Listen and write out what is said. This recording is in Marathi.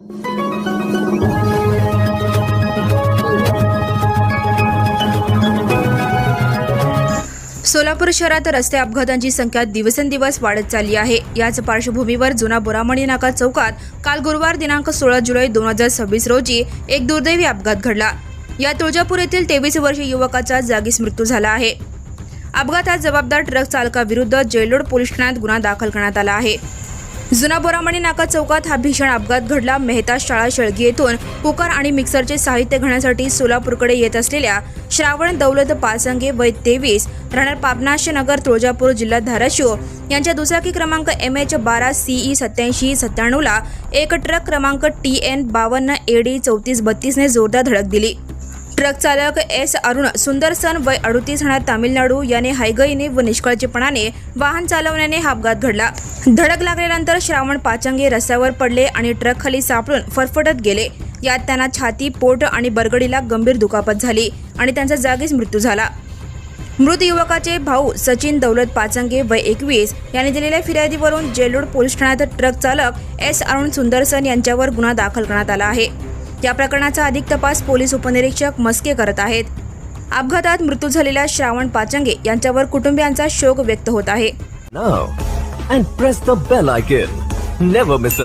सोलापूर शहरात रस्ते अपघातांची संख्या दिवसेंदिवस वाढत चालली आहे। याच पार्श्वभूमीवर जुना बोरामणी नाका चौकात काल गुरुवार दिनांक 16 जुलै 2026 रोजी एक दुर्दैवी अपघात घडला। या तुळजापूर येथील 23 वर्षीय युवकाचा जागीच मृत्यू झाला आहे। अपघातात जबाबदार ट्रक चालकाविरुद्ध जेलरोड पोलीस ठाण्यात गुन्हा दाखल करण्यात आला आहे। जुना बोरामणी नाका चौकात हा भीषण अपघात घडला। मेहता शाळा शेळगी येथून कुकर आणि मिक्सरचे साहित्य घेण्यासाठी सोलापूरकडे येत असलेल्या श्रावण दौलत पाचंगे वय 23 राहणार पापनाश नगर तुळजापूर जिल्हा धाराशिव यांच्या दुचाकी क्रमांक MH12 CE 8797 ला एक ट्रक क्रमांक TN 52 AD 3432 ने जोरदार धडक दिली। ट्रक चालक S अरुण सुंदरसन वय 38 राहणार तामिळनाडू याने हायगईने व निष्काळजीपणाने वाहन चालवण्याने हा अपघात घडला। धडक लागल्यानंतर श्रावण पाचंगे रस्त्यावर पडले आणि ट्रक खाली सापडून फरफटत गेले। यात त्यांना छाती, पोट आणि बरगडीला गंभीर दुखापत झाली आणि त्यांचा जागीच मृत्यू झाला। मृत युवकाचे भाऊ सचिन दौलत पाचंगे वय 21 यांनी दिलेल्या फिर्यादीवरून जेलरोड पोलीस ठाण्यात ट्रक चालक S अरुण सुंदरसन यांच्यावर गुन्हा दाखल करण्यात आला आहे। या प्रकरणाचा अधिक तपास पोलीस उपनिरीक्षक मस्के करत आहेत। अपघातात मृत्यू झालेल्या श्रावण पाचंगे यांच्यावर कुटुंबियांचा शोक व्यक्त होत आहे। Now and press the bell icon. Never miss a